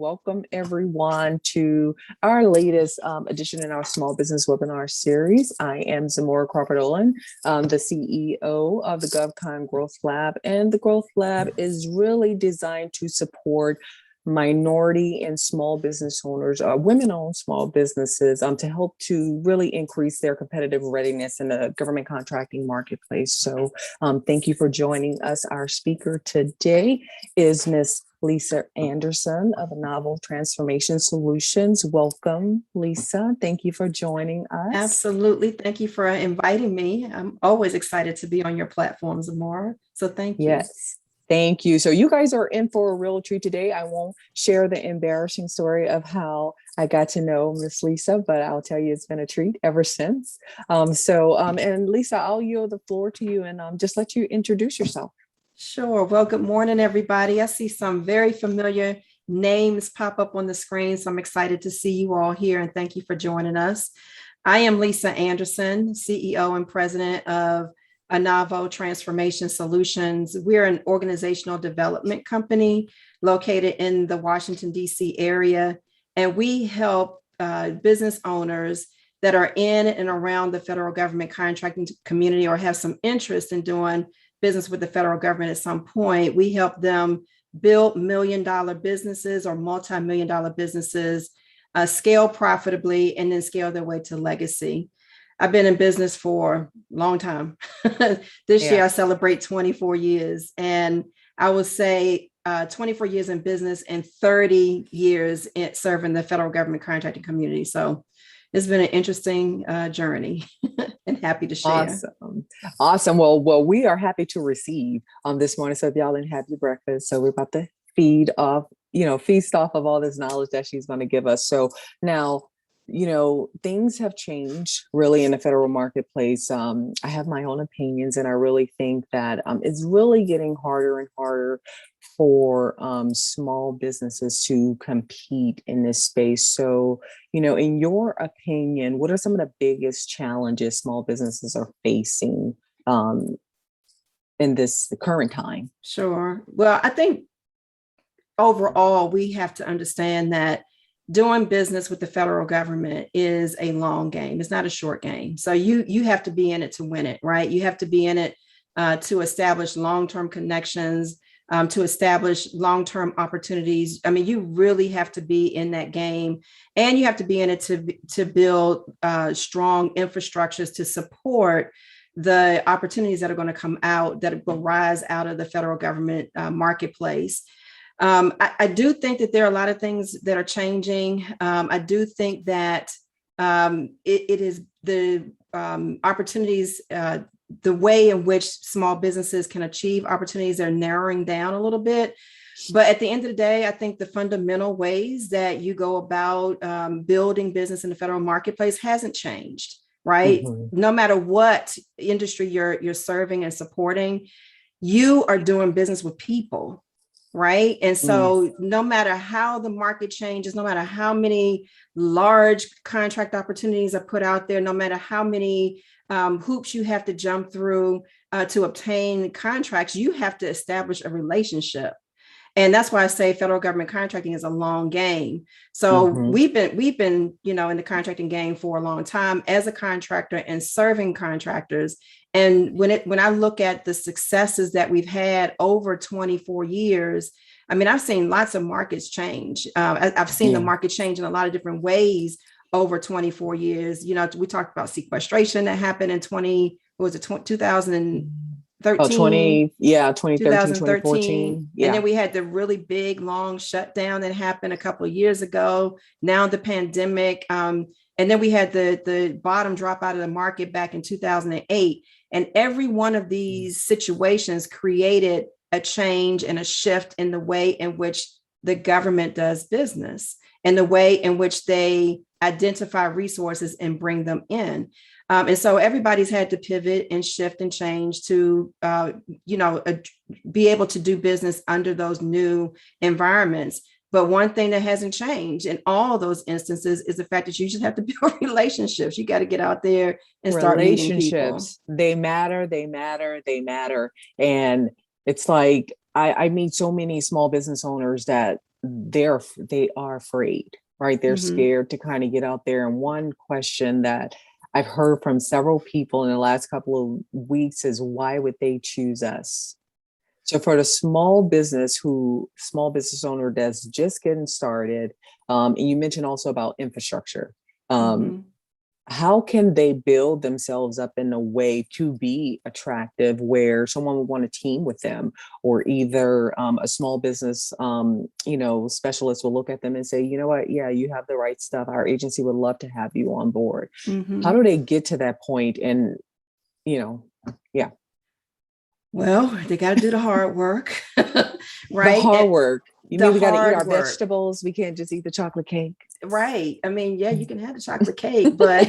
welcome everyone to our latest edition in our small business webinar series. I am Zamora Crawford-Olin, the CEO of the GovCon Growth Lab, and the Growth Lab is really designed to support minority and small business owners, women-owned small businesses, to help to really increase their competitive readiness in the government contracting marketplace. So thank you for joining us. Our speaker today is Ms. Lisa Anderson of Novel Transformation Solutions. Welcome, Lisa. Thank you for joining us. Absolutely. Thank you for inviting me. I'm always excited to be on your platform, Zamora. So thank you. Yes. Thank you. So you guys are in for a real treat today. I won't share the embarrassing story of how I got to know Miss Lisa, but I'll tell you it's been a treat ever since. And Lisa, I'll yield the floor to you and just let you introduce yourself. Sure. Well, good morning, everybody. I see some very familiar names pop up on the screen, so I'm excited to see you all here, and thank you for joining us. I am Lisa Anderson, CEO and president of Novel Transformation Solutions. We're an organizational development company located in the Washington, D.C. area, and we help business owners that are in and around the federal government contracting community or have some interest in doing business with the federal government at some point. We help them build million-dollar businesses or multi-million-dollar businesses, scale profitably, and then scale their way to legacy. I've been in business for a long time. This year I celebrate 24 years, and I would say 24 years in business and 30 years in serving the federal government contracting community. So it's been an interesting journey and happy to share. Awesome. Well, we are happy to receive this morning. So if y'all didn't have your breakfast, so we're about to feast off of all this knowledge that she's going to give us. So now, things have changed really in the federal marketplace. I have my own opinions, and I really think that it's really getting harder and harder for small businesses to compete in this space. So, in your opinion, what are some of the biggest challenges small businesses are facing in this current time? Sure. Well, I think overall, we have to understand that doing business with the federal government is a long game. It's not a short game. So you have to be in it to win it, right? You have to be in it to establish long-term connections, to establish long-term opportunities. I mean, you really have to be in that game, and you have to be in it to build strong infrastructures to support the opportunities that are going to come out, that will rise out of the federal government marketplace. I do think that there are a lot of things that are changing. I do think that it is the opportunities, the way in which small businesses can achieve opportunities are narrowing down a little bit. But at the end of the day, I think the fundamental ways that you go about building business in the federal marketplace hasn't changed, right? Mm-hmm. No matter what industry you're serving and supporting, you are doing business with people. Right. And so no matter how the market changes, no matter how many large contract opportunities are put out there, no matter how many hoops you have to jump through to obtain contracts, you have to establish a relationship. And that's why I say federal government contracting is a long game. So we've been, in the contracting game for a long time as a contractor and serving contractors. And when I look at the successes that we've had over 24 years, I mean, I've seen lots of markets change. I've seen the market change in a lot of different ways over 24 years. We talked about sequestration that happened in 2013. 2013, 2014. Yeah. And then we had the really big, long shutdown that happened a couple of years ago. Now the pandemic. And then we had the bottom drop out of the market back in 2008. And every one of these situations created a change and a shift in the way in which the government does business and the way in which they identify resources and bring them in. And so everybody's had to pivot and shift and change to, be able to do business under those new environments. But one thing that hasn't changed in all of those instances is the fact that you just have to build relationships. You got to get out there and start meeting people. They matter. And it's like, I meet so many small business owners that they are afraid, right? They're Mhm. scared to kind of get out there. And one question that I've heard from several people in the last couple of weeks is, why would they choose us? So for the small business owner that's just getting started, and you mentioned also about infrastructure. Um, Mhm. how can they build themselves up in a way to be attractive where someone would want to team with them, or either a small business specialist will look at them and say, you know what, yeah, you have the right stuff, our agency would love to have you on board. How Mhm. do they get to that point? And you know yeah, Well, they got to do the hard work, the right? hard work. You The mean we got to eat hard our work. vegetables, we can't just eat the chocolate cake? Right. I mean, yeah, you can have the chocolate cake, but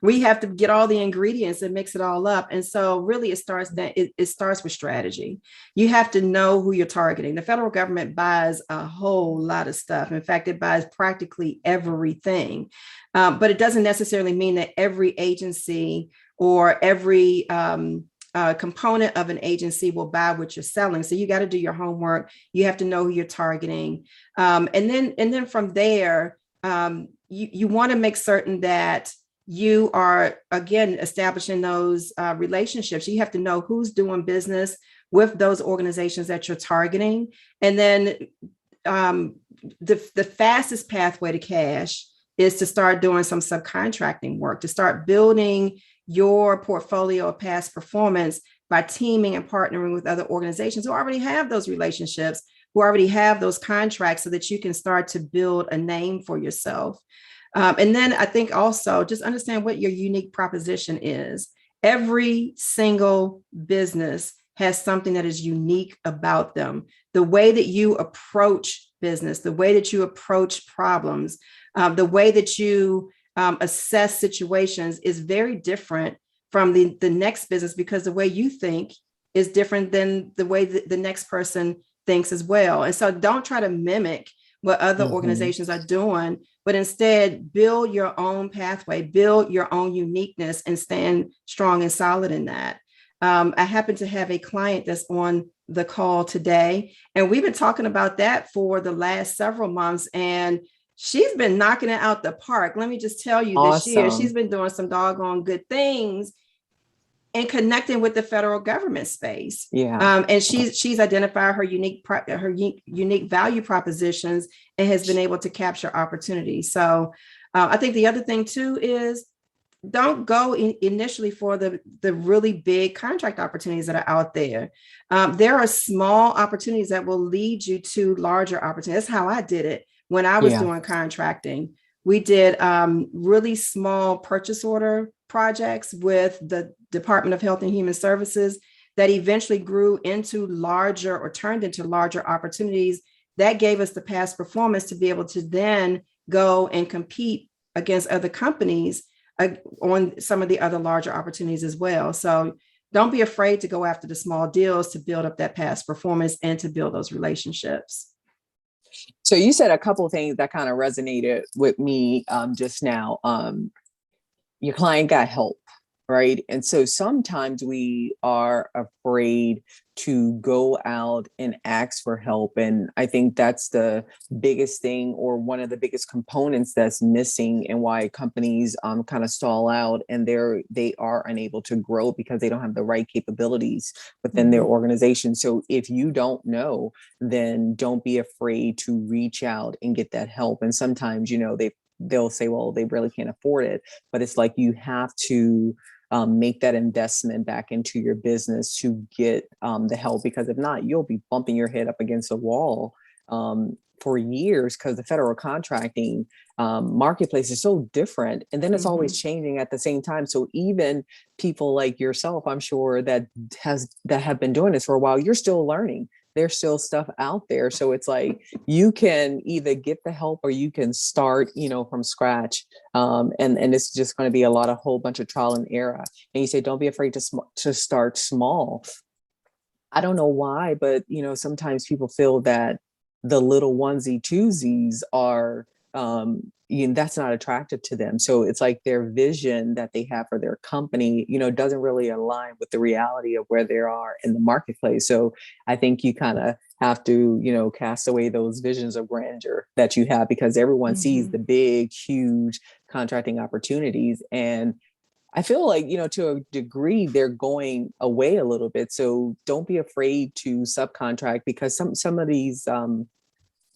we have to get all the ingredients and mix it all up. And so really it starts with strategy. You have to know who you're targeting. The federal government buys a whole lot of stuff. In fact, it buys practically everything. But it doesn't necessarily mean that every agency or every component of an agency will buy what you're selling. So you got to do your homework. You have to know who you're targeting. And then from there, you want to make certain that you are, again, establishing those relationships. You have to know who's doing business with those organizations that you're targeting. And then the fastest pathway to cash is to start doing some subcontracting work, to start building your portfolio of past performance by teaming and partnering with other organizations who already have those relationships, who already have those contracts, so that you can start to build a name for yourself. And then I think also just understand what your unique proposition is. Every single business has something that is unique about them. The way that you approach business, the way that you approach problems, the way that you assess situations is very different from the next business, because the way you think is different than the way that the next person thinks as well. And so don't try to mimic what other Mhm. organizations are doing, but instead build your own pathway, build your own uniqueness, and stand strong and solid in that. I happen to have a client that's on the call today, and we've been talking about that for the last several months. And she's been knocking it out the park. Let me just tell you, this year, she's Awesome. been doing some doggone good things and connecting with the federal government space. Yeah. And she's identified her unique value propositions and has been able to capture opportunities. So I think the other thing too is, don't go initially for the really big contract opportunities that are out there. There are small opportunities that will lead you to larger opportunities. That's how I did it when I was Yeah. doing contracting. We did really small purchase order projects with the Department of Health and Human Services that eventually grew into larger, or turned into larger opportunities that gave us the past performance to be able to then go and compete against other companies on some of the other larger opportunities as well. So don't be afraid to go after the small deals to build up that past performance and to build those relationships. So you said a couple of things that kind of resonated with me just now. Your client got help, right? And so sometimes we are afraid to go out and ask for help. And I think that's the biggest thing, or one of the biggest components that's missing, and why companies kind of stall out and they are unable to grow, because they don't have the right capabilities within their Mhm. organization. So if you don't know, then don't be afraid to reach out and get that help. And sometimes, they'll say, well, they really can't afford it, but it's like you have to make that investment back into your business to get the help, because if not, you'll be bumping your head up against a wall for years, because the federal contracting marketplace is so different, and then it's always Mhm. changing at the same time. So even people like yourself, I'm sure, that have been doing this for a while, you're still learning. There's still stuff out there. So it's like you can either get the help or you can start, from scratch. And it's just going to be a whole bunch of trial and error. And you say, don't be afraid to start small. I don't know why, but sometimes people feel that the little onesie twosies are that's not attractive to them. So it's like their vision that they have for their company, doesn't really align with the reality of where they are in the marketplace. So I think you kind of have to, cast away those visions of grandeur that you have, because everyone sees the big, huge contracting opportunities. And I feel like, to a degree, they're going away a little bit. So don't be afraid to subcontract, because some of these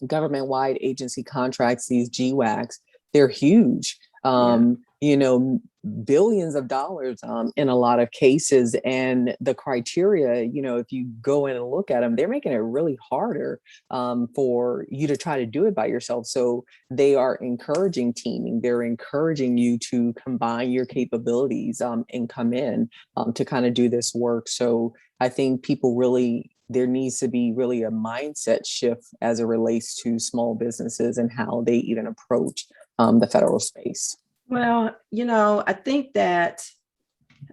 government-wide agency contracts, these GWACs, they're huge. Billions of dollars in a lot of cases. And the criteria, if you go in and look at them, they're making it really harder for you to try to do it by yourself. So they are encouraging teaming. They're encouraging you to combine your capabilities and come in to kind of do this work. So I think there needs to be really a mindset shift as it relates to small businesses and how they even approach the federal space. Well, I think that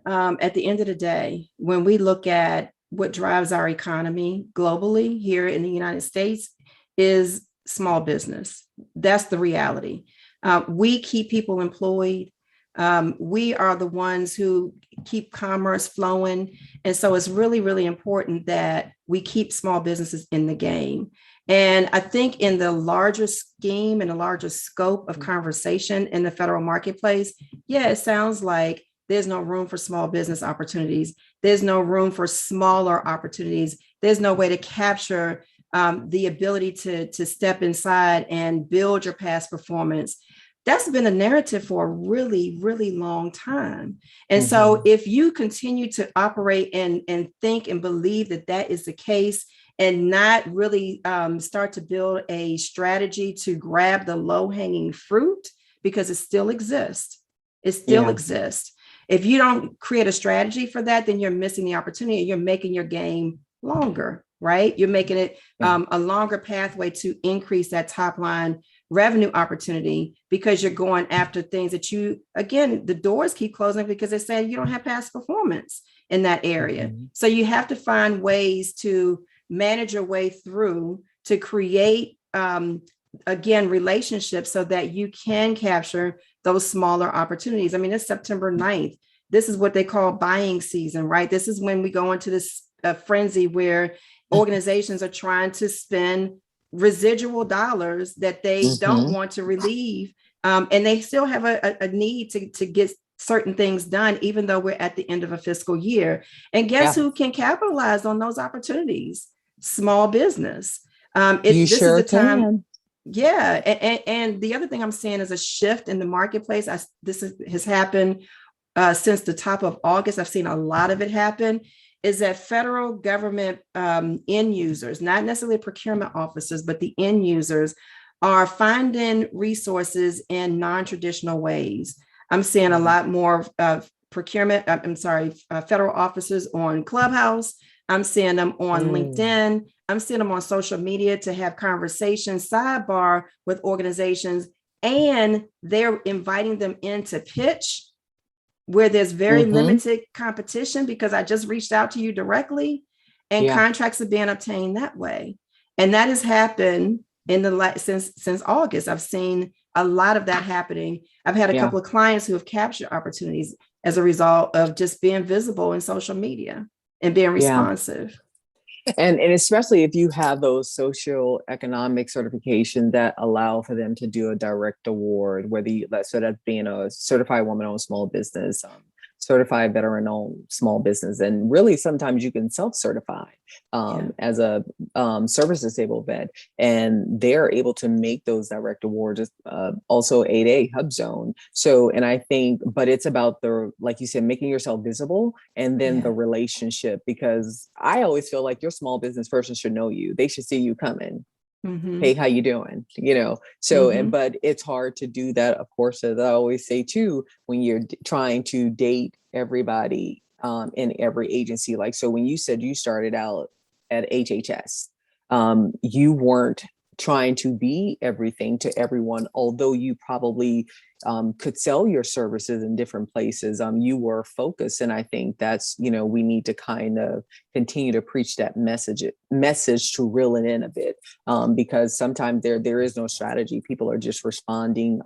at the end of the day, when we look at what drives our economy globally here in the United States is small business. That's the reality. We keep people employed. We are the ones who keep commerce flowing. And so it's really, really important that we keep small businesses in the game. And I think in the larger scheme and the larger scope of conversation in the federal marketplace, it sounds like there's no room for small business opportunities. There's no room for smaller opportunities. There's no way to capture the ability to step inside and build your past performance. That's been a narrative for a really, really long time. And so if you continue to operate and think and believe that that is the case, and not really start to build a strategy to grab the low-hanging fruit, because it still exists. It still exists. If you don't create a strategy for that, then you're missing the opportunity. You're making your game longer, right? You're making it a longer pathway to increase that top line revenue opportunity, because you're going after things that the doors keep closing because they're saying you don't have past performance in that area. So you have to find ways to manage your way through to create, relationships so that you can capture those smaller opportunities. I mean, it's September 9th. This is what they call buying season, right? This is when we go into this frenzy where organizations are trying to spend residual dollars that they don't want to relieve. And they still have a need to get certain things done, even though we're at the end of a fiscal year. And guess who can capitalize on those opportunities? Small business. This is the time. Yeah. And the other thing I'm seeing is a shift in the marketplace. This has happened since the top of August. I've seen a lot of it happen, is that federal government end users, not necessarily procurement officers, but the end users are finding resources in non-traditional ways. I'm seeing a lot more federal officers on Clubhouse. I'm seeing them on LinkedIn. I'm seeing them on social media to have conversations, sidebar with organizations, and they're inviting them in to pitch where there's very limited competition, because I just reached out to you directly, and contracts are being obtained that way. And that has happened since August. I've seen a lot of that happening. I've had a couple of clients who have captured opportunities as a result of just being visible in social media and being responsive. And especially if you have those social economic certifications that allow for them to do a direct award, that's being a certified woman-owned small business, certified veteran-owned small business. And really, sometimes you can self-certify as a service disabled vet, and they're able to make those direct awards, also 8A hub zone. So, and I think, but it's about like you said, making yourself visible, and then the relationship, because I always feel like your small business person should know you. They should see you coming. Hey, how you doing? So, but it's hard to do that, of course, as I always say too, when you're trying to date everybody in every agency. Like, so when you said you started out at HHS, you weren't trying to be everything to everyone, although you probably could sell your services in different places. You were focused. And I think that's, we need to kind of continue to preach that message to reel it in a bit, because sometimes there is no strategy. People are just responding.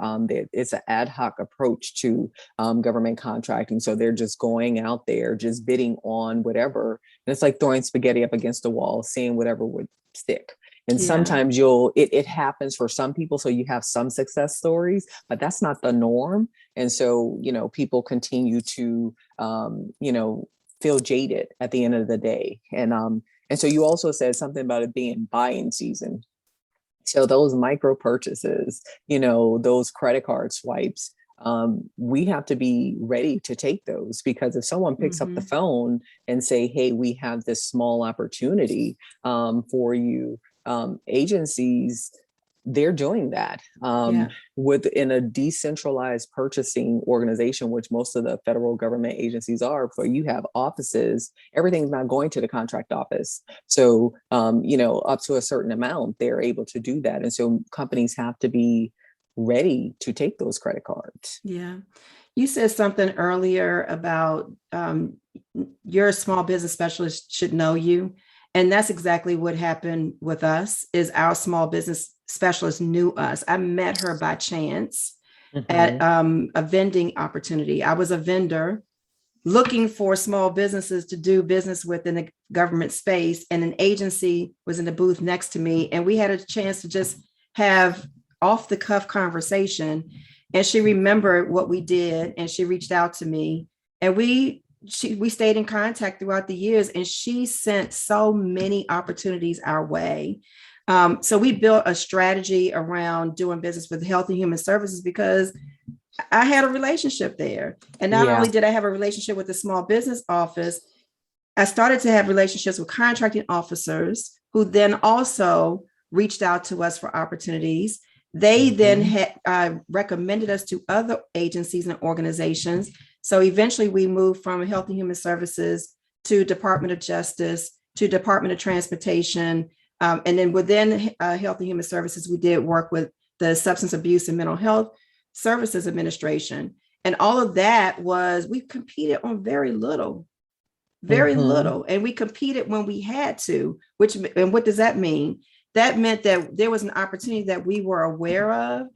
It's an ad hoc approach to government contracting. So they're just going out there, just bidding on whatever. And it's like throwing spaghetti up against the wall, seeing whatever would stick. And sometimes it happens for some people. So you have some success stories, but that's not the norm. And so, people continue to, feel jaded at the end of the day. And so you also said something about it being buying season. So those micro purchases, those credit card swipes, we have to be ready to take those, because if someone picks up the phone and say, hey, we have this small opportunity for you, agencies, they're doing that within a decentralized purchasing organization, which most of the federal government agencies are. For you have offices, everything's not going to the contract office. So, up to a certain amount, they're able to do that. And so companies have to be ready to take those credit cards. Yeah. You said something earlier about your small business specialist should know you. And that's exactly what happened with us. Is our small business specialist knew us. I met her by chance at a vending opportunity. I was a vendor looking for small businesses to do business with in the government space, and an agency was in the booth next to me, and we had a chance to just have off the cuff conversation. And she remembered what we did, and she reached out to me, and we stayed in contact throughout the years, and she sent so many opportunities our way. So we built a strategy around doing business with Health and Human Services because I had a relationship there. And not only did I have a relationship with the small business office, I started to have relationships with contracting officers who then also reached out to us for opportunities. They then had recommended us to other agencies and organizations. So eventually we moved from Health and Human Services to Department of Justice to Department of Transportation. And then within Health and Human Services, we did work with the Substance Abuse and Mental Health Services Administration. And all of that was, we competed on very little. And we competed when we had to, and what does that mean? That meant that there was an opportunity that we were aware of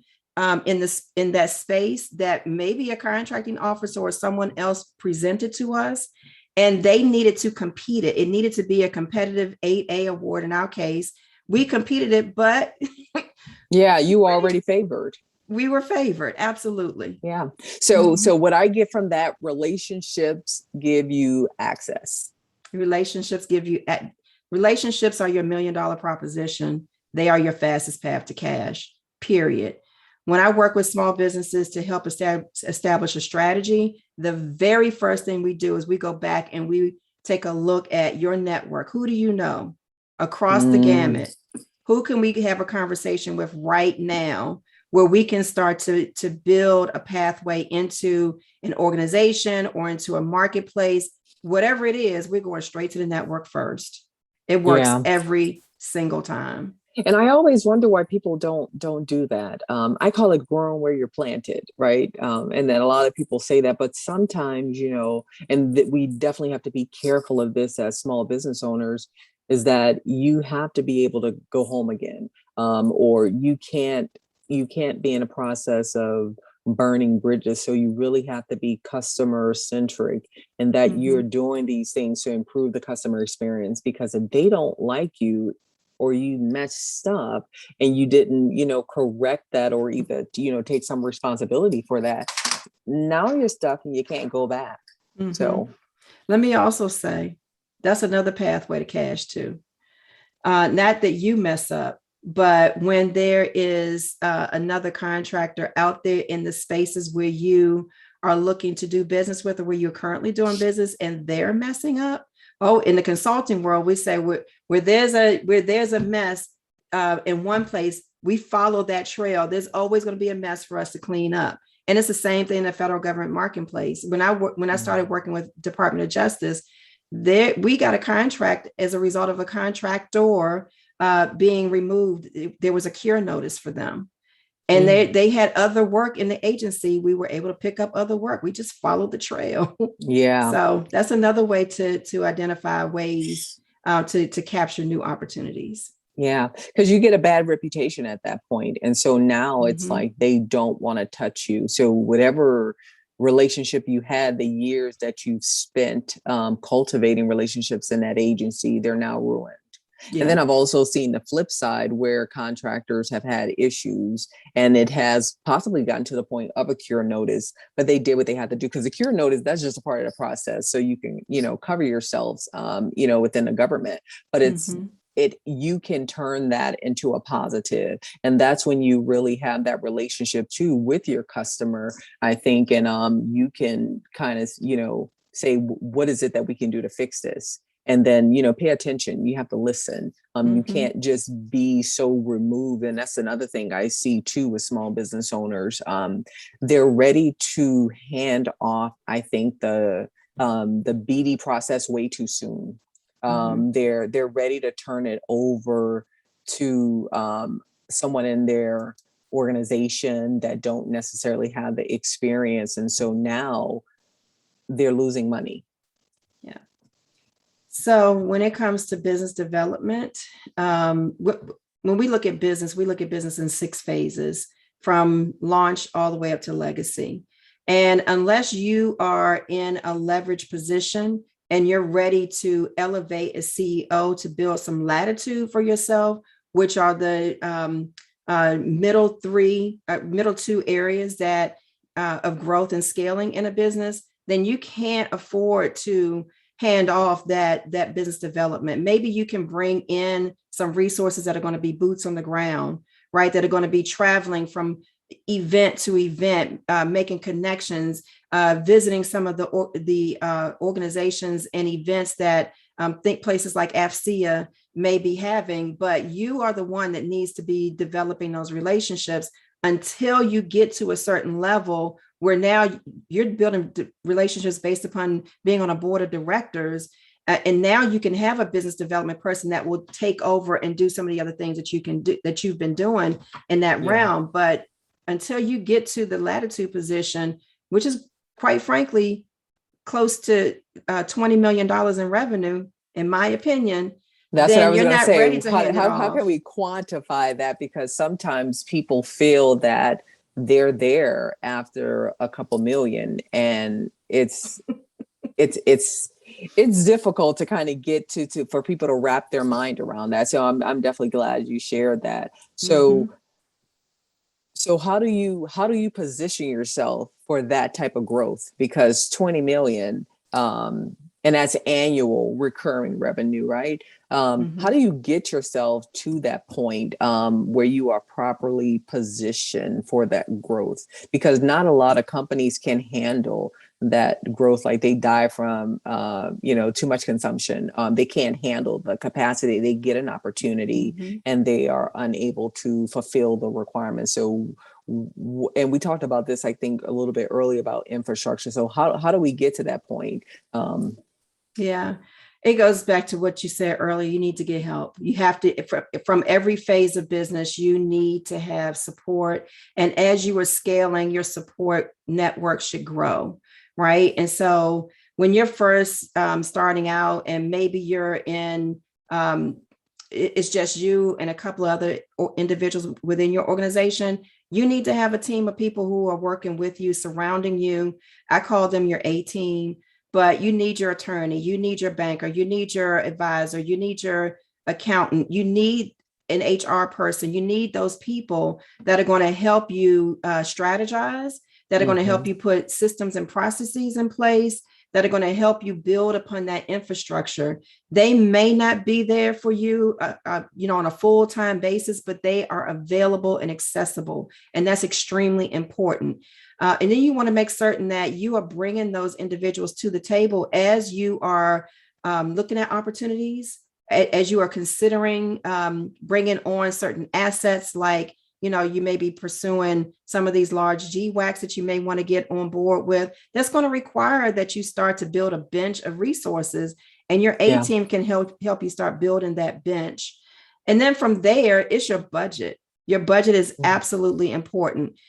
in that space that maybe a contracting officer or someone else presented to us, and they needed to compete it. It needed to be a competitive 8A award in our case. We competed it, but you were already favored. We were favored. Absolutely. Yeah. So what I get from that, relationships give you access. Relationships are your $1 million proposition. They are your fastest path to cash, period. When I work with small businesses to help establish a strategy, the very first thing we do is we go back and we take a look at your network. Who do you know across the gamut? Who can we have a conversation with right now where we can start to build a pathway into an organization or into a marketplace? Whatever it is, we're going straight to the network first. It works every single time. And I always wonder why people don't do that. I call it growing where you're planted, right? And then a lot of people say that, but sometimes, we definitely have to be careful of this as small business owners, is that you have to be able to go home again, or you can't be in a process of burning bridges. So you really have to be customer centric, and that you're doing these things to improve the customer experience, because if they don't like you, or you messed up and you didn't, correct that, or either, take some responsibility for that, now you're stuck and you can't go back. So let me also say, that's another pathway to cash too. Not that you mess up, but when there is another contractor out there in the spaces where you are looking to do business with, or where you're currently doing business, and they're messing up. Oh, in the consulting world, we say where there's a mess in one place, we follow that trail. There's always going to be a mess for us to clean up. And it's the same thing in the federal government marketplace. When I started working with Department of Justice, we got a contract as a result of a contractor being removed, there was a cure notice for them. And they had other work in the agency. We were able to pick up other work. We just followed the trail. Yeah. So that's another way to identify ways to capture new opportunities. Yeah, because you get a bad reputation at that point. And so now it's like they don't want to touch you. So whatever relationship you had, the years that you've spent cultivating relationships in that agency, they're now ruined. Yeah. And then I've also seen the flip side where contractors have had issues and it has possibly gotten to the point of a cure notice, but they did what they had to do, because the cure notice, that's just a part of the process. So you can, cover yourselves, within the government, but you can turn that into a positive. And that's when you really have that relationship too with your customer, I think. And you can kind of, say, what is it that we can do to fix this? And then, pay attention. You have to listen. You can't just be so removed. And that's another thing I see too with small business owners. They're ready to hand off, I think, the BD process way too soon. They're ready to turn it over to someone in their organization that don't necessarily have the experience. And so now they're losing money. Yeah. So when it comes to business development, when we look at business in 6 phases, from launch all the way up to legacy. And unless you are in a leverage position and you're ready to elevate a CEO to build some latitude for yourself, which are the middle 2 areas that of growth and scaling in a business, then you can't afford to hand off that business development. Maybe you can bring in some resources that are going to be boots on the ground, right? That are going to be traveling from event to event, making connections, visiting some of the organizations and events that think places like AFCEA may be having, but you are the one that needs to be developing those relationships until you get to a certain level where now you're building relationships based upon being on a board of directors. And now you can have a business development person that will take over and do some of the other things that you can do, that you've been doing in that realm. But until you get to the latitude position, which is quite frankly close to $20 million in revenue, in my opinion, that's what I was going to say. Ready to how can we quantify that? Because sometimes people feel that they're there after a couple million, and it's difficult to kind of get to for people to wrap their mind around that. So I'm definitely glad you shared that. So so how do you position yourself for that type of growth? Because 20 million, and that's annual recurring revenue, right? How do you get yourself to that point where you are properly positioned for that growth? Because not a lot of companies can handle that growth. Like they die from, too much consumption. They can't handle the capacity. They get an opportunity and they are unable to fulfill the requirements. So, and we talked about this, I think, a little bit earlier about infrastructure. So how do we get to that point? Yeah, it goes back to what you said earlier. You need to get help. You have to, from every phase of business, you need to have support. And as you are scaling, your support network should grow, right? And so when you're first starting out and maybe you're in, it's just you and a couple of other individuals within your organization, you need to have a team of people who are working with you, surrounding you. I call them your A team. But you need your attorney, you need your banker, you need your advisor, you need your accountant, you need an HR person, you need those people that are going to help you strategize, that are going to help you put systems and processes in place, that are going to help you build upon that infrastructure. They may not be there for you, on a full-time basis, but they are available and accessible. And that's extremely important. And then you want to make certain that you are bringing those individuals to the table as you are looking at opportunities, as you are considering bringing on certain assets, like, you may be pursuing some of these large GWACs that you may want to get on board with. That's going to require that you start to build a bench of resources, and your A team can help you start building that bench. And then from there, it's your budget. Your budget is absolutely important.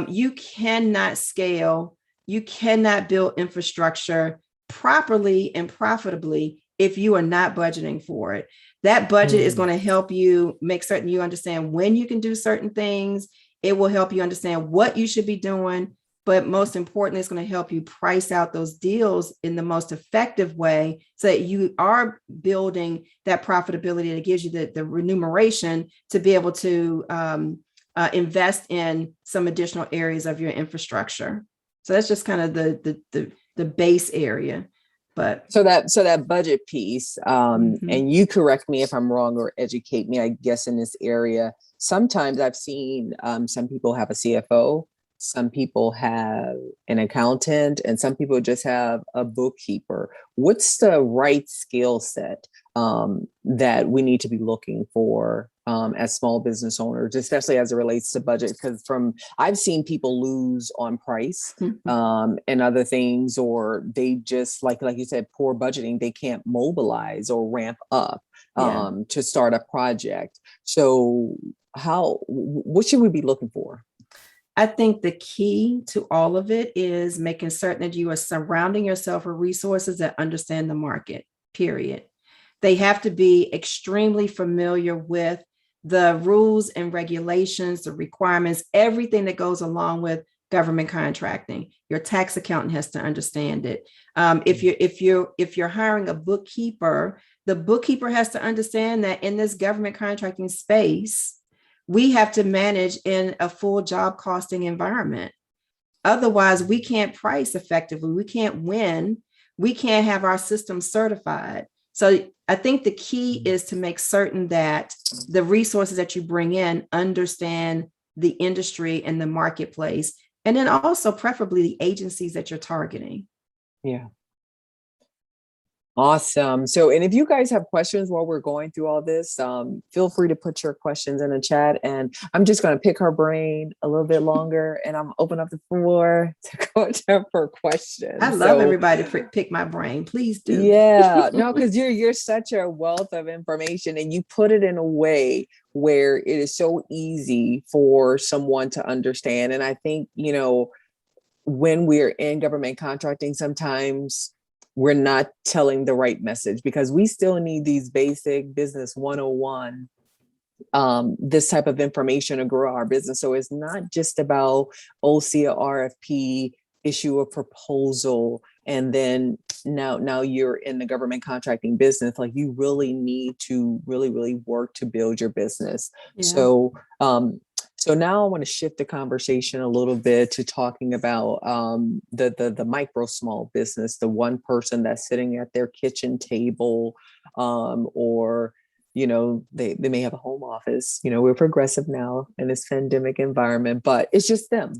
You cannot scale, you cannot build infrastructure properly and profitably if you are not budgeting for it. That budget is going to help you make certain you understand when you can do certain things. It will help you understand what you should be doing. But most importantly, it's going to help you price out those deals in the most effective way so that you are building that profitability that gives you the remuneration to be able to invest in some additional areas of your infrastructure. So that's just kind of the base area. But so that budget piece, and you correct me if I'm wrong or educate me, I guess, in this area. Sometimes I've seen some people have a CFO, some people have an accountant, and some people just have a bookkeeper. What's the right skill set that we need to be looking for as small business owners, especially as it relates to budget? Because I've seen people lose on price and other things, or they just like you said, poor budgeting. They can't mobilize or ramp up to start a project. So what should we be looking for? I think the key to all of it is making certain that you are surrounding yourself with resources that understand the market, period. They have to be extremely familiar with the rules and regulations, the requirements, everything that goes along with government contracting. Your tax accountant has to understand it. If you're hiring a bookkeeper, the bookkeeper has to understand that in this government contracting space, we have to manage in a full job costing environment. Otherwise, we can't price effectively. We can't win. We can't have our system certified. So I think the key is to make certain that the resources that you bring in understand the industry and the marketplace, and then also preferably the agencies that you're targeting. Yeah. Awesome. So, and if you guys have questions while we're going through all this, feel free to put your questions in the chat, and I'm just going to pick her brain a little bit longer, and I'm open up the floor to go to her for questions. I love everybody to pick my brain. Please do. Yeah, no, because you're such a wealth of information, and you put it in a way where it is so easy for someone to understand. And I think, when we're in government contracting, sometimes we're not telling the right message, because we still need these basic business 101, this type of information to grow our business. So it's not just about, see a RFP, issue a proposal, and then now you're in the government contracting business. Like, you really need to really work to build your business. Yeah. So now I want to shift the conversation a little bit to talking about the micro small business, the one person that's sitting at their kitchen table, or they may have a home office. We're progressive now in this pandemic environment, but it's just them.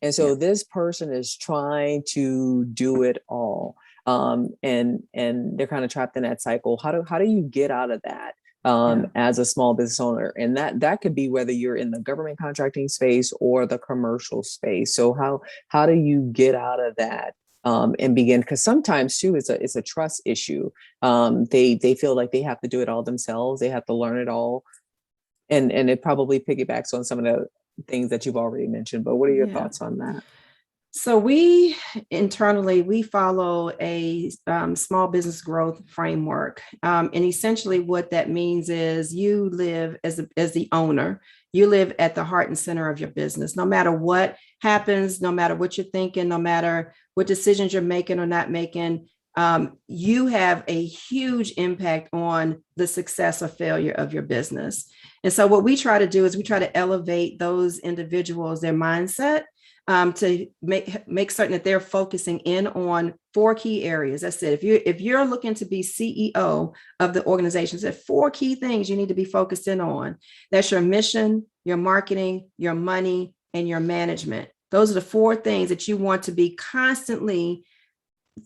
And so this person is trying to do it all, and they're kind of trapped in that cycle. How do you get out of that? As a small business owner, and that could be whether you're in the government contracting space or the commercial space. So how do you get out of that and begin? Because sometimes too, it's a trust issue. They feel like they have to do it all themselves. They have to learn it all, and it probably piggybacks on some of the things that you've already mentioned. But what are your thoughts on that? So we internally, we follow a small business growth framework. And essentially what that means is you live as the owner, you live at the heart and center of your business. No matter what happens, no matter what you're thinking, no matter what decisions you're making or not making, you have a huge impact on the success or failure of your business. And so what we try to do is we try to elevate those individuals, their mindset, to make certain that they're focusing in on 4 key areas. I said, if you're looking to be CEO of the organization, there are 4 key things you need to be focused in on. That's your mission, your marketing, your money, and your management. Those are the 4 things that you want to be constantly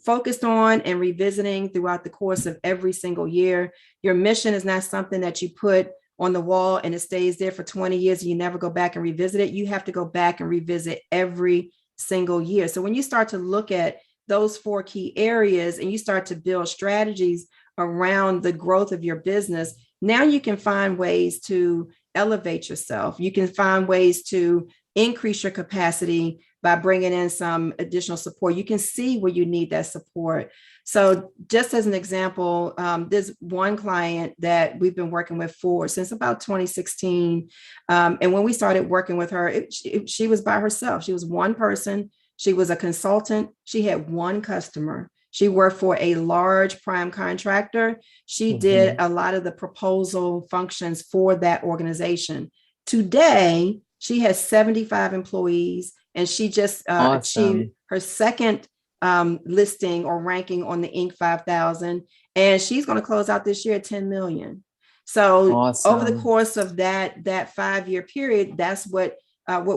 focused on and revisiting throughout the course of every single year. Your mission is not something that you put on the wall and it stays there for 20 years and you never go back and revisit it. You have to go back and revisit every single year. So when you start to look at those 4 key areas and you start to build strategies around the growth of your business, Now you can find ways to elevate yourself. You can find ways to increase your capacity by bringing in some additional support. You can see where you need that support. So just as an example, there's one client that we've been working with since about 2016. And when we started working with her, she was by herself. She was one person. She was a consultant. She had one customer. She worked for a large prime contractor. She did a lot of the proposal functions for that organization. Today, she has 75 employees, and she just achieved her second listing or ranking on the Inc. 5000, and she's going to close out this year at 10 million. So over the course of that 5-year period, that's what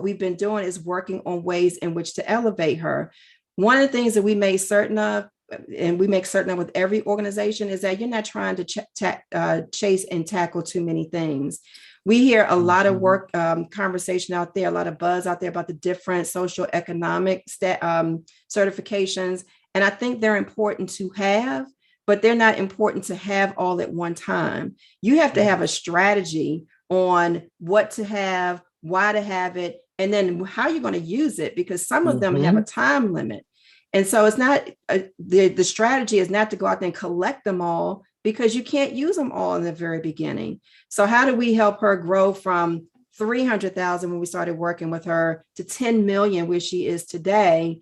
we've been doing, is working on ways in which to elevate her. One of the things that we made certain of, and we make certain of with every organization, is that you're not trying to chase and tackle too many things. We hear a lot of work conversation out there, a lot of buzz out there about the different social economic certifications. And I think they're important to have, but they're not important to have all at one time. You have to have a strategy on what to have, why to have it, and then how you're going to use it, because some of them have a time limit. And so it's not, the strategy is not to go out there and collect them all, because you can't use them all in the very beginning. So how do we help her grow from 300,000 when we started working with her to 10 million, where she is today?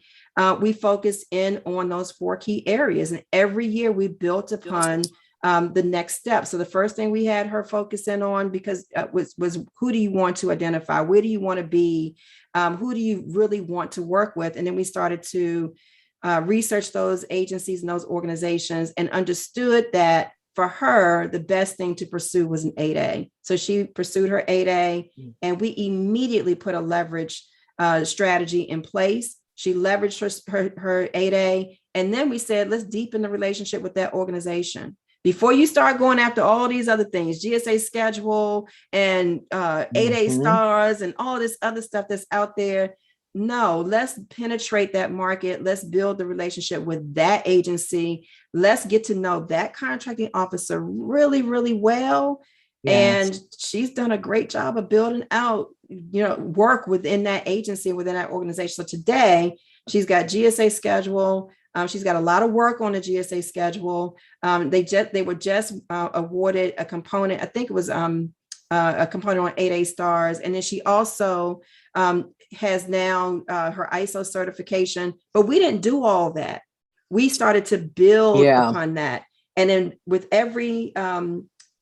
We focus in on those 4 key areas. And every year we built upon the next step. So the first thing we had her focus in on, because was who do you want to identify? Where do you want to be? Who do you really want to work with? And then we started to research those agencies and those organizations, and understood that for her, the best thing to pursue was an 8A. So she pursued her 8A, and we immediately put a leverage strategy in place. She leveraged her 8A, and then we said, let's deepen the relationship with that organization. Before you start going after all these other things, GSA schedule and 8A stars and all this other stuff that's out there, no, let's penetrate that market. Let's build the relationship with that agency. Let's get to know that contracting officer really, really well. Yes. And she's done a great job of building out, work within that agency, within that organization. So today she's got GSA schedule. She's got a lot of work on the GSA schedule. They were just awarded a component. I think it was a component on 8A stars. And then she also has now her ISO certification, but we didn't do all that. We started to build upon that. And then with every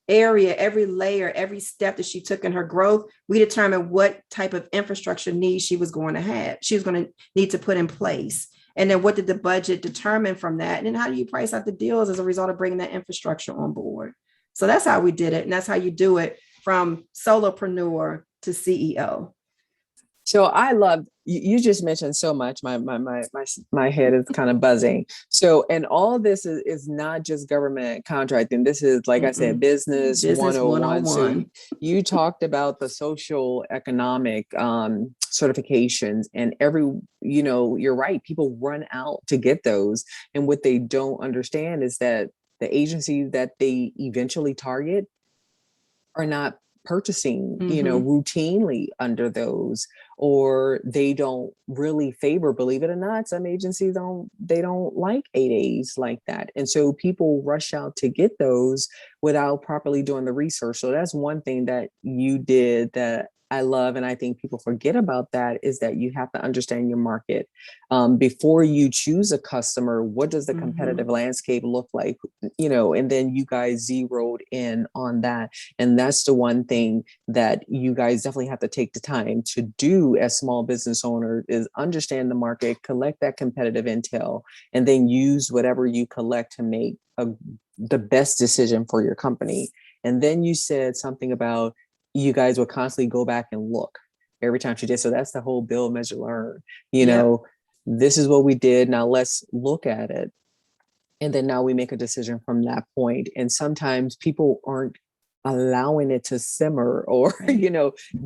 area, every layer, every step that she took in her growth, we determined what type of infrastructure needs she was going to have. She was going to need to put in place. And then what did the budget determine from that? And then how do you price out the deals as a result of bringing that infrastructure on board? So that's how we did it. And that's how you do it from solopreneur to CEO. So I love, you just mentioned so much. My head is kind of buzzing. So, and all of this is not just government contracting. This is, like I said, business 101. So you talked about the social economic certifications, and you're right. People run out to get those. And what they don't understand is that the agencies that they eventually target are not purchasing, routinely under those, or they don't really favor, believe it or not, some agencies don't like 8As like that. And so people rush out to get those without properly doing the research. So that's one thing that you did that I love. And I think people forget about that, is that you have to understand your market. Before you choose a customer, what does the competitive landscape look like? And then you guys zeroed in on that. And that's the one thing that you guys definitely have to take the time to do as small business owners, is understand the market, collect that competitive intel, and then use whatever you collect to make the best decision for your company. And then you said something about you guys will constantly go back and look every time she did. So that's the whole build, measure, learn. This is what we did. Now let's look at it. And then now we make a decision from that point. And sometimes people aren't allowing it to simmer, or,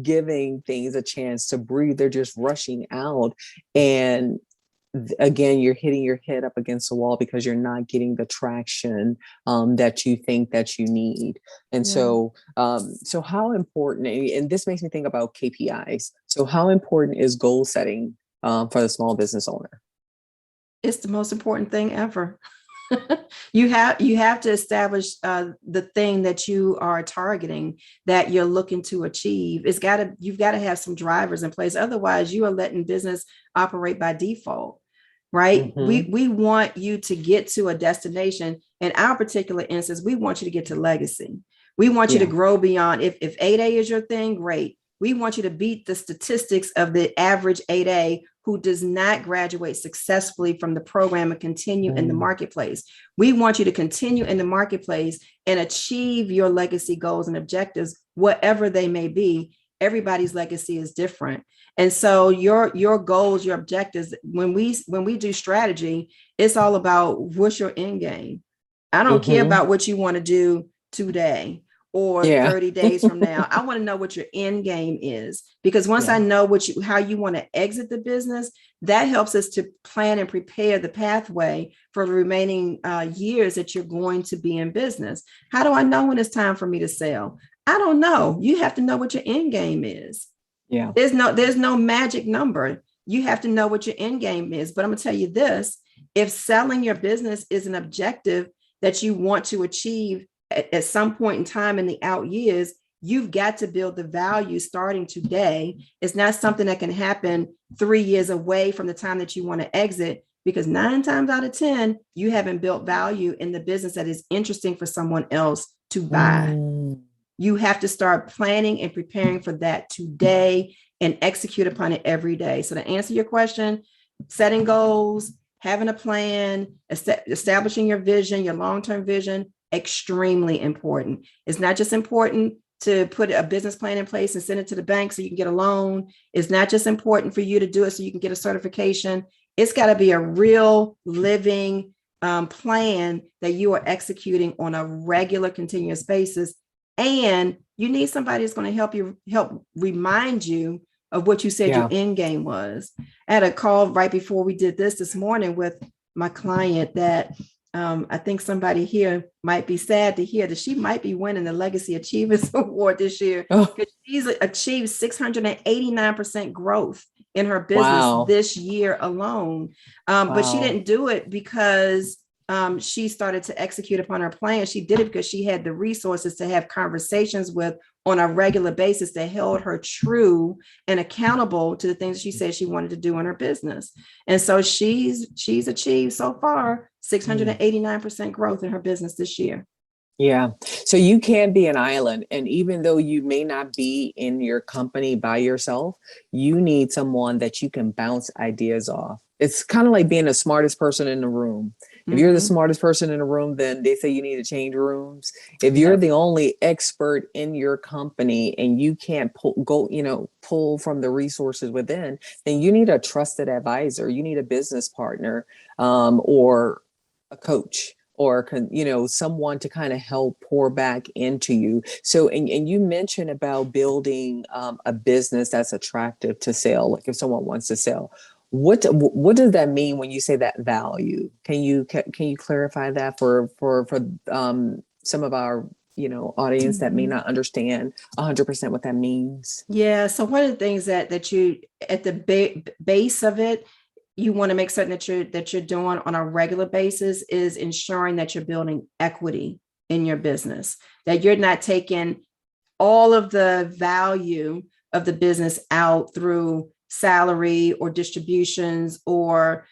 giving things a chance to breathe. They're just rushing out. And again, you're hitting your head up against the wall because you're not getting the traction that you think that you need. And Yeah. so how important, and this makes me think about KPIs. So how important is goal setting for the small business owner? It's the most important thing ever. You have to establish the thing that you are targeting, that you're looking to achieve. You've got to have some drivers in place. Otherwise, you are letting business operate by default, right? Mm-hmm. We want you to get to a destination. In our particular instance, we want you to get to legacy. We want you to Yeah. grow beyond. If 8A is your thing, great. We want you to beat the statistics of the average 8A who does not graduate successfully from the program and continue in the marketplace. We want you to continue in the marketplace and achieve your legacy goals and objectives, whatever they may be. Everybody's legacy is different. And so your goals, your objectives, when we do strategy, it's all about what's your end game. I don't care Mm-hmm. about what you want to do today or Yeah. 30 days from now. I want to know what your end game is, because once I Yeah. know how you want to exit the business, that helps us to plan and prepare the pathway for the remaining years that you're going to be in business. How do I know when it's time for me to sell? I don't know. You have to know what your end game is. Yeah. There's no magic number. You have to know what your end game is. But I'm going to tell you this: if selling your business is an objective that you want to achieve at some point in time in the out years, you've got to build the value starting today. It's not something that can happen 3 years away from the time that you want to exit, because 9 times out of 10, you haven't built value in the business that is interesting for someone else to buy. You have to start planning and preparing for that today and execute upon it every day. So to answer your question, setting goals, having a plan, establishing your vision, your long-term vision, extremely important. It's not just important to put a business plan in place and send it to the bank so you can get a loan. It's not just important for you to do it so you can get a certification. It's got to be a real living plan that you are executing on a regular, continuous basis. And you need somebody that's going to help remind you of what you said your end game was. I had a call right before we did this morning with my client that I think somebody here might be sad to hear that she might be winning the Legacy Achievers Award this year, because she's achieved 689% growth in her business this year alone. But she didn't do it because she started to execute upon her plan. She did it because she had the resources to have conversations with on a regular basis that held her true and accountable to the things she said she wanted to do in her business. And so she's achieved so far 689% growth in her business this year. Yeah. So you can be an island. And even though you may not be in your company by yourself, you need someone that you can bounce ideas off. It's kind of like being the smartest person in the room. If you're the smartest person in the room, then they say you need to change rooms. If you're the only expert in your company and you can't pull from the resources within, then you need a trusted advisor. You need a business partner, or a coach, or someone to kind of help pour back into you. So, and you mentioned about building a business that's attractive to sell. Like if someone wants to sell, what does that mean when you say that value? Can you clarify that for some of our audience that may not understand 100% what that means? Yeah. So one of the things that you at the base of it, you want to make certain that you're doing on a regular basis is ensuring that you're building equity in your business, that you're not taking all of the value of the business out through salary or distributions or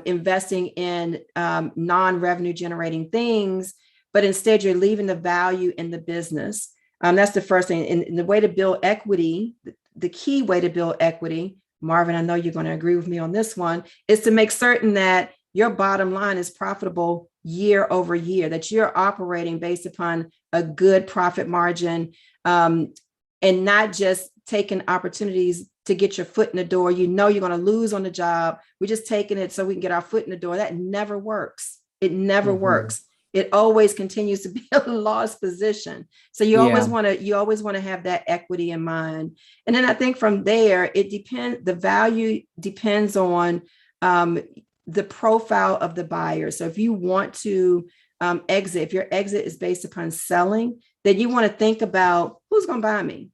investing in non-revenue generating things, but instead you're leaving the value in the business. That's the first thing. And the way to build equity, the key way to build equity, Marvin, I know you're going to agree with me on this one, is to make certain that your bottom line is profitable year over year, that you're operating based upon a good profit margin, and not just taking opportunities to get your foot in the door. You're going to lose on the job. We're just taking it so we can get our foot in the door. That never works. It never works. It always continues to be a lost position. So you always want to have that equity in mind. And then I think from there, the value depends on the profile of the buyer. So if you want to exit, if your exit is based upon selling, then you want to think about who's going to buy me.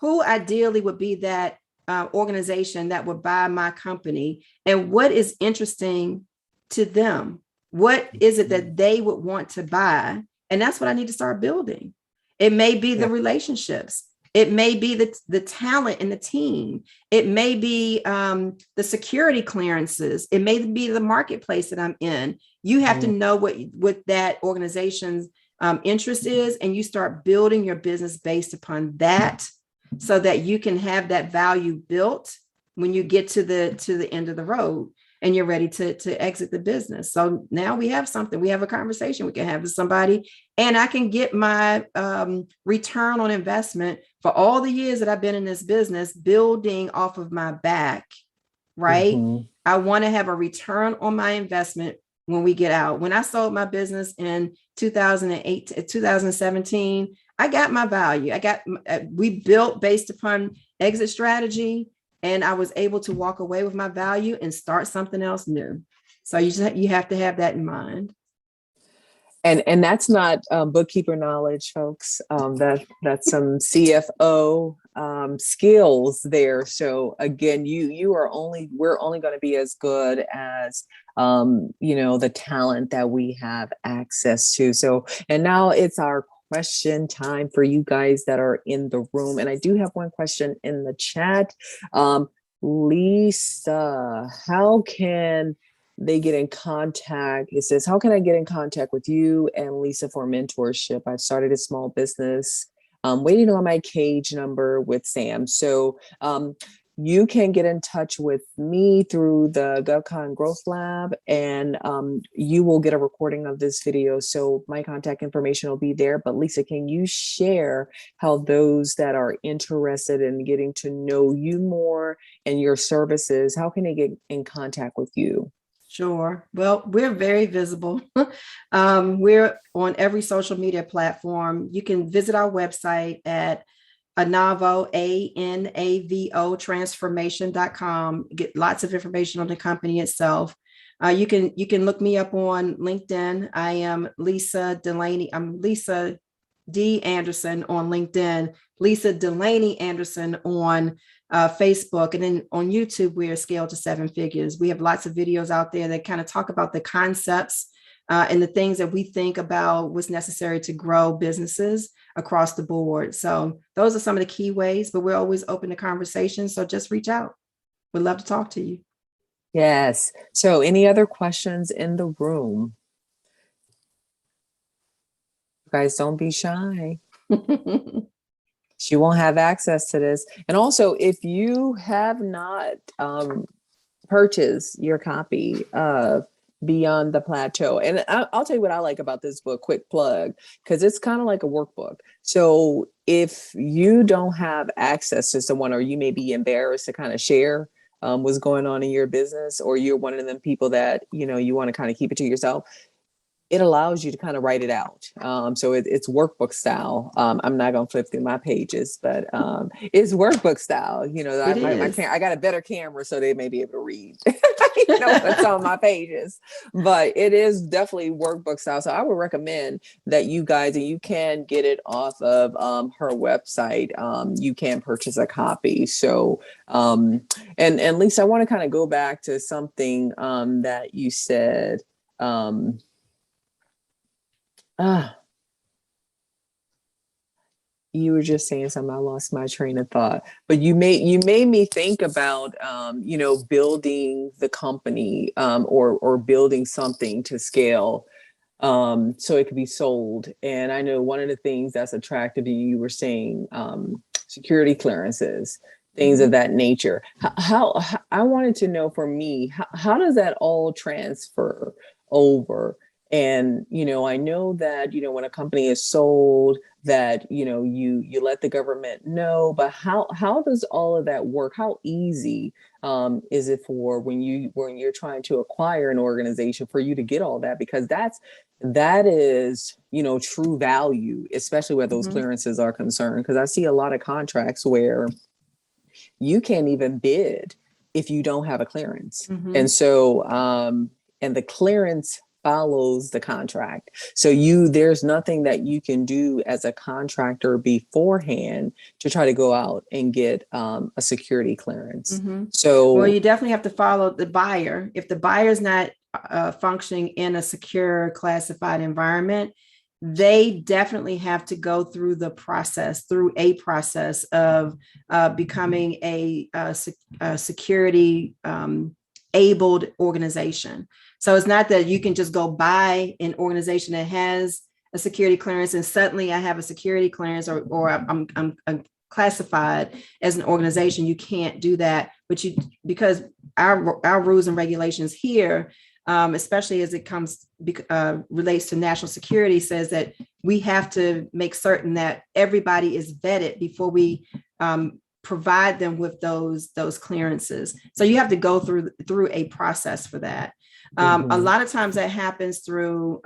Who ideally would be that organization that would buy my company, and what is interesting to them? What is it that they would want to buy? And that's what I need to start building. It may be the relationships. It may be the talent in the team. It may be the security clearances. It may be the marketplace that I'm in. You have to know what that organization's interest is, and you start building your business based upon that, so that you can have that value built when you get to the end of the road and you're ready to exit the business. So now we have something, we have a conversation we can have with somebody, and I can get my return on investment for all the years that I've been in this business, building off of my back, right? I want to have a return on my investment when we get out. When I sold my business in 2008, 2017, I got my value. We built based upon exit strategy, and I was able to walk away with my value and start something else new. So you have to have that in mind. And that's not bookkeeper knowledge, folks. That's some CFO skills there. So again, we're only going to be as good as the talent that we have access to. So, and now it's our question time for you guys that are in the room. And I do have one question in the chat. Lisa, how can they get in contact? It says, how can I get in contact with you and Lisa for mentorship? I've started a small business, waiting on my cage number with Sam. So you can get in touch with me through the GovCon Growth Lab, and you will get a recording of this video. So my contact information will be there. But Lisa, can you share how those that are interested in getting to know you more and your services, how can they get in contact with you? Sure. Well, we're very visible. We're on every social media platform. You can visit our website at Anavo, ANAVO transformation.com. Get lots of information on the company itself. You can look me up on LinkedIn. I am Lisa Delaney. I'm Lisa D. Anderson on LinkedIn, Lisa Delaney Anderson on Facebook, and then on YouTube, we are Scaled to Seven Figures. We have lots of videos out there that kind of talk about the concepts and the things that we think about what's necessary to grow businesses across the board. So those are some of the key ways, but we're always open to conversation. So just reach out. We'd love to talk to you. Yes. So any other questions in the room? You guys, don't be shy. She won't have access to this. And also, if you have not purchased your copy of Beyond the Plateau, and I'll tell you what I like about this book, quick plug, because it's kind of like a workbook. So if you don't have access to someone, or you may be embarrassed to kind of share what's going on in your business, or you're one of them people that, you want to kind of keep it to yourself, it allows you to kind of write it out. So it's workbook style. I'm not going to flip through my pages, but it's workbook style. I got a better camera, so they may be able to read what's on my pages, but it is definitely workbook style. So I would recommend that you guys, and you can get it off of her website. You can purchase a copy. So, and Lisa, I want to kind of go back to something that you said. You were just saying something. I lost my train of thought, but you made me think about, building the company, or building something to scale, so it could be sold. And I know one of the things that's attractive to you were saying, security clearances, things of that nature. How I wanted to know, for me, how does that all transfer over? And, I know that, when a company is sold, that, you let the government know, but how does all of that work? How easy is it for when you're trying to acquire an organization, for you to get all that? Because that is, true value, especially where those clearances are concerned. Because I see a lot of contracts where you can't even bid if you don't have a clearance. Mhm. And so, and the clearance follows the contract. So there's nothing that you can do as a contractor beforehand to try to go out and get a security clearance. Well, So you definitely have to follow the buyer. If the buyer is not functioning in a secure classified environment, they definitely have to go through a process of becoming a security abled organization. So it's not that you can just go buy an organization that has a security clearance and suddenly I have a security clearance or I'm classified as an organization. You can't do that, but because our rules and regulations here, especially as it relates to national security, says that we have to make certain that everybody is vetted before we provide them with those clearances. So you have to go through a process for that. A lot of times that happens through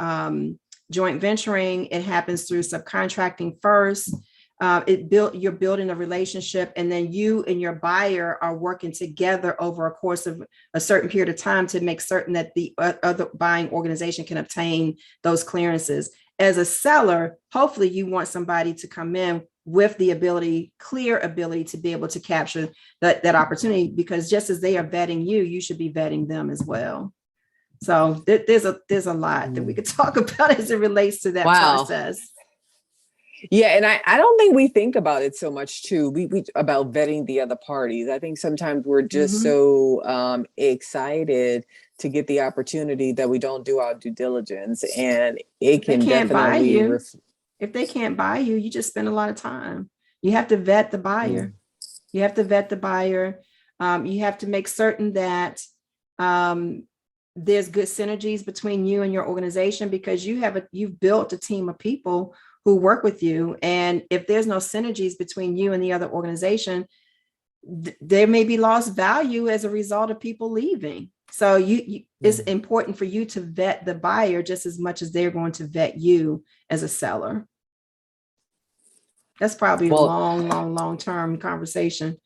joint venturing. It happens through subcontracting first. You're building a relationship, and then you and your buyer are working together over a course of a certain period of time to make certain that the other buying organization can obtain those clearances. As a seller, hopefully you want somebody to come in with the clear ability to be able to capture that opportunity, because just as they are vetting you, you should be vetting them as well. So there's a lot that we could talk about as it relates to that process. Yeah, and I don't think we think about it so much too. We about vetting the other parties. I think sometimes we're just so excited to get the opportunity that we don't do our due diligence, and it can definitely. If they can't buy you, you just spend a lot of time. You have to vet the buyer. You have to vet the buyer. You have to make certain that there's good synergies between you and your organization, because you've built a team of people who work with you. And if there's no synergies between you and the other organization, there may be lost value as a result of people leaving. So it's important for you to vet the buyer just as much as they're going to vet you as a seller. That's probably a long-term conversation.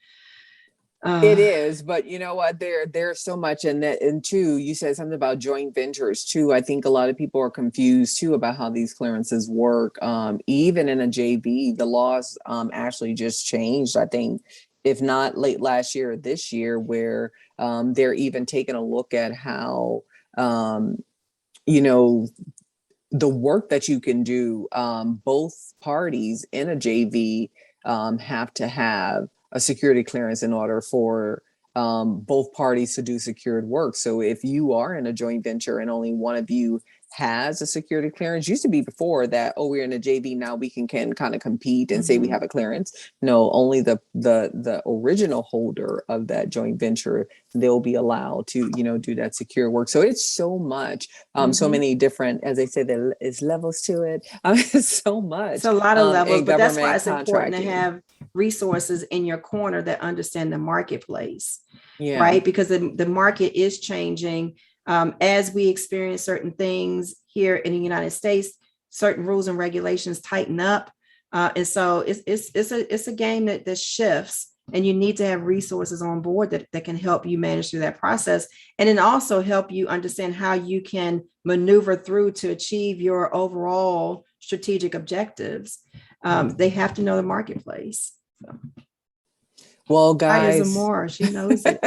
It is, but you know what? There's so much in that. And two, you said something about joint ventures too. I think a lot of people are confused too about how these clearances work. Even in a JV, the laws actually just changed. I think, if not late last year or this year, where they're even taking a look at how the work that you can do. Both parties in a JV have to have a security clearance in order for both parties to do secured work. So if you are in a joint venture and only one of you has a security clearance, used to be before that, oh, we're in a JV, now we can kind of compete and say we have a clearance. No, only the original holder of that joint venture, they'll be allowed to, do that secure work. So it's so much, so many different, as they say, there is levels to it. It's so much. It's a lot of levels, but that's why it's important to have resources in your corner that understand the marketplace, right? Because the market is changing. As we experience certain things here in the United States, certain rules and regulations tighten up. And so it's a game that shifts, and you need to have resources on board that can help you manage through that process, and then also help you understand how you can maneuver through to achieve your overall strategic objectives. They have to know the marketplace. So. Well, guys, Zamora, she knows it.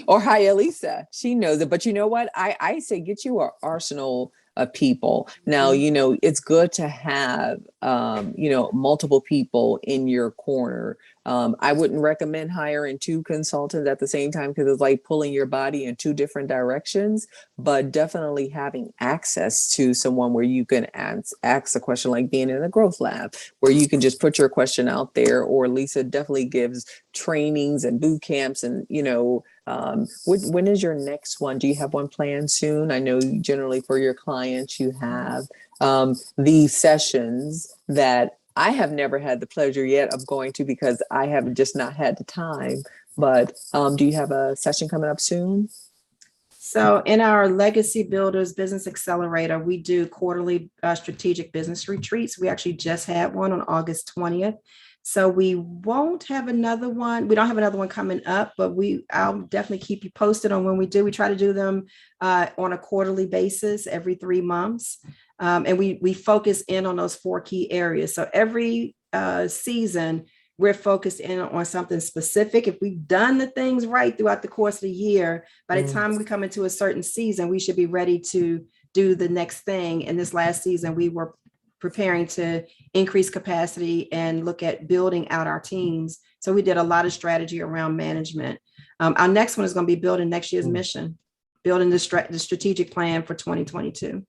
Or hi, Elisa, she knows it. But you know what? I say get you an arsenal of people. Now, it's good to have, multiple people in your corner. I wouldn't recommend hiring two consultants at the same time, because it's like pulling your body in two different directions, but definitely having access to someone where you can ask a question, like being in a growth lab, where you can just put your question out there. Or Lisa definitely gives trainings and boot camps, and, when is your next one? Do you have one planned soon? I know generally for your clients, you have these sessions that I have never had the pleasure yet of going to, because I have just not had the time. But do you have a session coming up soon? So in our Legacy Builders Business Accelerator, we do quarterly strategic business retreats. We actually just had one on August 20th. So we won't have another one. We don't have another one coming up, but I'll definitely keep you posted on when we do. We try to do them on a quarterly basis every 3 months. And we focus in on those 4 key areas. So every season, we're focused in on something specific. If we've done the things right throughout the course of the year, by the time we come into a certain season, we should be ready to do the next thing. And this last season, we were preparing to increase capacity and look at building out our teams. So we did a lot of strategy around management. Our next one is going to be building next year's mission, building the strategic plan for 2022.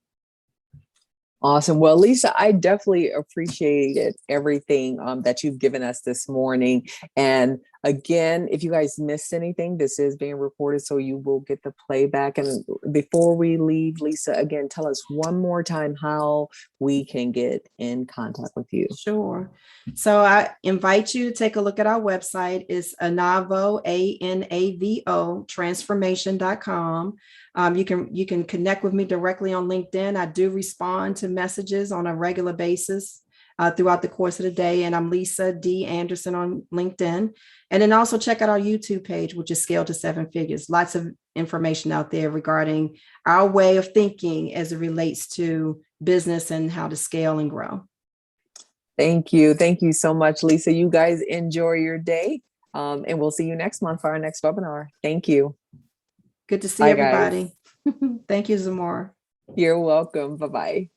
Awesome. Well, Lisa, I definitely appreciated everything that you've given us this morning. And again, if you guys missed anything, this is being recorded, so you will get the playback. And before we leave, Lisa, again, tell us one more time how we can get in contact with you. Sure. So I invite you to take a look at our website. It's Anavo, ANAVO, transformation.com. You can connect with me directly on LinkedIn. I do respond to messages on a regular basis throughout the course of the day. And I'm Lisa D. Anderson on LinkedIn. And then also check out our YouTube page, which is Scale to 7 Figures. Lots of information out there regarding our way of thinking as it relates to business and how to scale and grow. Thank you. Thank you so much, Lisa. You guys enjoy your day. And we'll see you next month for our next webinar. Thank you. Good to see Bye, everybody. Thank you, Zamora. You're welcome. Bye-bye.